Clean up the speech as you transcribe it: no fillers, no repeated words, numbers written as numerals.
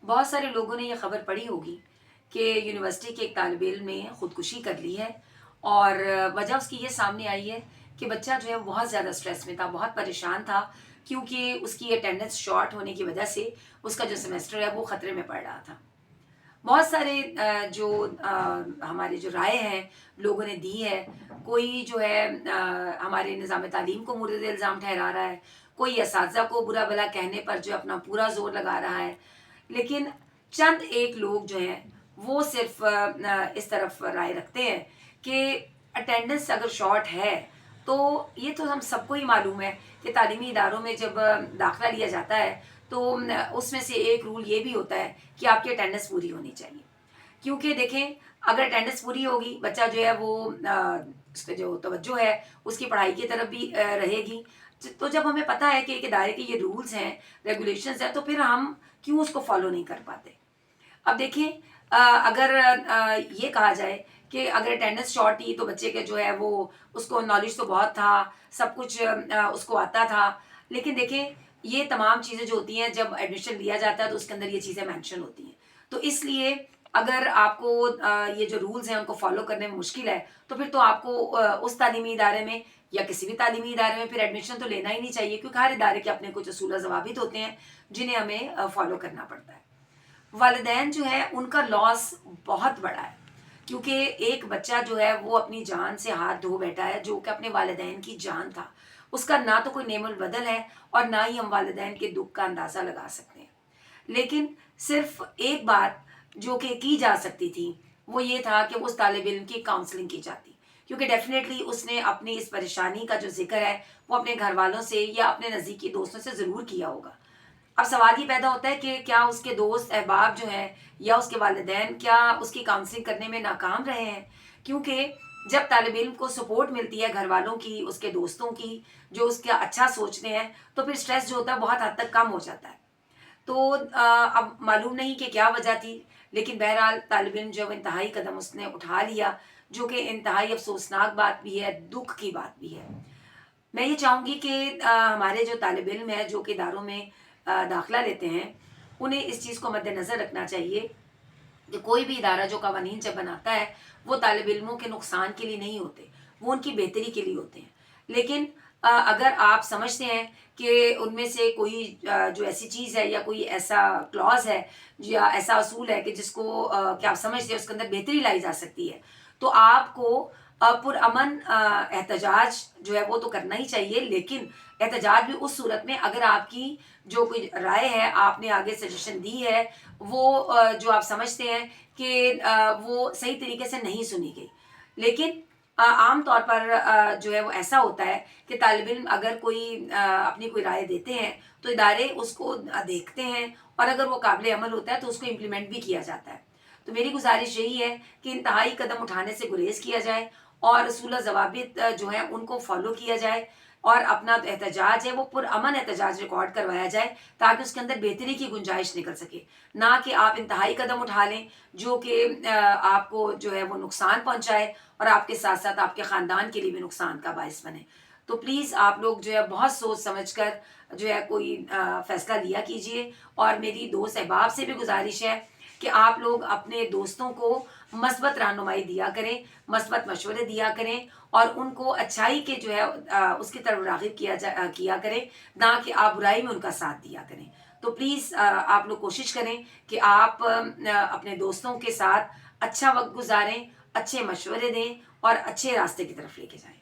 بہت سارے لوگوں نے یہ خبر پڑھی ہوگی کہ یونیورسٹی کے ایک طالب علم نے خودکشی کر لی ہے، اور وجہ اس کی یہ سامنے آئی ہے کہ بچہ جو ہے وہ بہت زیادہ اسٹریس میں تھا، بہت پریشان تھا، کیونکہ اس کی اٹینڈنس شارٹ ہونے کی وجہ سے اس کا جو سیمسٹر ہے وہ خطرے میں پڑ رہا تھا۔ بہت سارے جو ہمارے جو رائے ہیں لوگوں نے دی ہے، کوئی جو ہے ہمارے نظام تعلیم کو مورد الزام ٹھہرا رہا ہے، کوئی اساتذہ کو برا بھلا کہنے پر جو اپنا پورا زور لگا رہا ہے، لیکن چند ایک لوگ جو ہیں وہ صرف اس طرف رائے رکھتے ہیں کہ اٹینڈنس اگر شارٹ ہے تو یہ تو ہم سب کو ہی معلوم ہے کہ تعلیمی اداروں میں جب داخلہ لیا جاتا ہے تو اس میں سے ایک رول یہ بھی ہوتا ہے کہ آپ کی اٹینڈنس پوری ہونی چاہیے، کیونکہ دیکھیں اگر اٹینڈنس پوری ہوگی بچہ جو ہے وہ اس کا جو توجہ ہے اس کی پڑھائی کی طرف بھی رہے گی۔ تو جب ہمیں پتہ ہے کہ ایک ادارے کے یہ رولز ہیں، ریگولیشنز ہیں، تو پھر ہم کیوں اس کو فالو نہیں کر پاتے؟ اب دیکھیں اگر یہ کہا جائے کہ اگر اٹینڈنس شارٹ تھی تو بچے کے جو ہے وہ اس کو نالج تو بہت تھا، سب کچھ اس کو آتا تھا، لیکن دیکھیں یہ تمام چیزیں جو ہوتی ہیں جب ایڈمیشن لیا جاتا ہے تو اس کے اندر یہ چیزیں مینشن ہوتی ہیں، تو اس لیے اگر آپ کو یہ جو رولز ہیں ان کو فالو کرنے میں مشکل ہے تو پھر تو آپ کو اس تعلیمی ادارے میں یا کسی بھی تعلیمی ادارے میں پھر ایڈمیشن تو لینا ہی نہیں چاہیے، کیونکہ ہر ادارے کے اپنے کچھ اصول و ضوابط ہوتے ہیں جنہیں ہمیں فالو کرنا پڑتا ہے۔ والدین جو ہے ان کا لاس بہت بڑا ہے، کیونکہ ایک بچہ جو ہے وہ اپنی جان سے ہاتھ دھو بیٹھا ہے جو کہ اپنے والدین کی جان تھا، اس کا نہ تو کوئی نعم البدل ہے اور نہ ہی ہم والدین کے دکھ کا اندازہ لگا سکتے ہیں، لیکن صرف ایک بات جو کہ کی جا سکتی تھی وہ یہ تھا کہ اس طالب علم کی کاؤنسلنگ کی جاتی، کیونکہ ڈیفینیٹلی اس نے اپنی اس پریشانی کا جو ذکر ہے وہ اپنے گھر والوں سے یا اپنے نزدیکی دوستوں سے ضرور کیا ہوگا۔ اب سوال یہ پیدا ہوتا ہے کہ کیا اس کے دوست احباب جو ہیں یا اس کے والدین کیا اس کی کاؤنسلنگ کرنے میں ناکام رہے ہیں؟ کیونکہ جب طالب علم کو سپورٹ ملتی ہے گھر والوں کی، اس کے دوستوں کی جو اس کا اچھا سوچتے ہیں، تو پھر اسٹریس جو ہوتا ہے بہت حد تک کم ہو جاتا ہے۔ تو اب معلوم نہیں کہ کیا وجہ تھی، لیکن بہرحال طالب علم جو انتہائی قدم اس نے اٹھا لیا، جو کہ انتہائی افسوسناک بات بھی ہے، دکھ کی بات بھی ہے۔ میں یہ چاہوں گی کہ ہمارے جو طالب علم ہیں جو کہ اداروں میں داخلہ لیتے ہیں انہیں اس چیز کو مد نظر رکھنا چاہیے کہ کوئی بھی ادارہ جو قوانین جب بناتا ہے وہ طالب علموں کے نقصان کے لیے نہیں ہوتے، وہ ان کی بہتری کے لیے ہوتے ہیں، لیکن اگر آپ سمجھتے ہیں کہ ان میں سے کوئی جو ایسی چیز ہے یا کوئی ایسا کلاز ہے یا ایسا اصول ہے کہ جس کو کہ آپ سمجھتے ہیں اس کے اندر بہتری لائی جا سکتی ہے، تو آپ کو پرامن احتجاج جو ہے وہ تو کرنا ہی چاہیے، لیکن احتجاج بھی اس صورت میں اگر آپ کی جو کوئی رائے ہے آپ نے آگے سجیشن دی ہے وہ جو آپ سمجھتے ہیں کہ وہ صحیح طریقے سے نہیں سنی گئی، لیکن عام طور پر جو ہے وہ ایسا ہوتا ہے کہ طالب علم اگر کوئی اپنی کوئی رائے دیتے ہیں تو ادارے اس کو دیکھتے ہیں، اور اگر وہ قابل عمل ہوتا ہے تو اس کو امپلیمنٹ بھی کیا جاتا ہے۔ تو میری گزارش یہی ہے کہ انتہائی قدم اٹھانے سے گریز کیا جائے اور اصول و ضوابط جو ہیں ان کو فالو کیا جائے، اور اپنا احتجاج ہے وہ پرامن احتجاج ریکارڈ کروایا جائے تاکہ اس کے اندر بہتری کی گنجائش نکل سکے، نہ کہ آپ انتہائی قدم اٹھا لیں جو کہ آپ کو جو ہے وہ نقصان پہنچائے اور آپ کے ساتھ ساتھ آپ کے خاندان کے لیے بھی نقصان کا باعث بنے۔ تو پلیز آپ لوگ جو ہے بہت سوچ سمجھ کر جو ہے کوئی فیصلہ لیا کیجئے، اور میری دوست احباب سے بھی گزارش ہے کہ آپ لوگ اپنے دوستوں کو مثبت رہنمائی دیا کریں، مثبت مشورے دیا کریں، اور ان کو اچھائی کے جو ہے اس کی طرف راغب کیا کریں، نہ کہ آپ برائی میں ان کا ساتھ دیا کریں۔ تو پلیز آپ لوگ کوشش کریں کہ آپ اپنے دوستوں کے ساتھ اچھا وقت گزاریں، اچھے مشورے دیں اور اچھے راستے کی طرف لے کے جائیں۔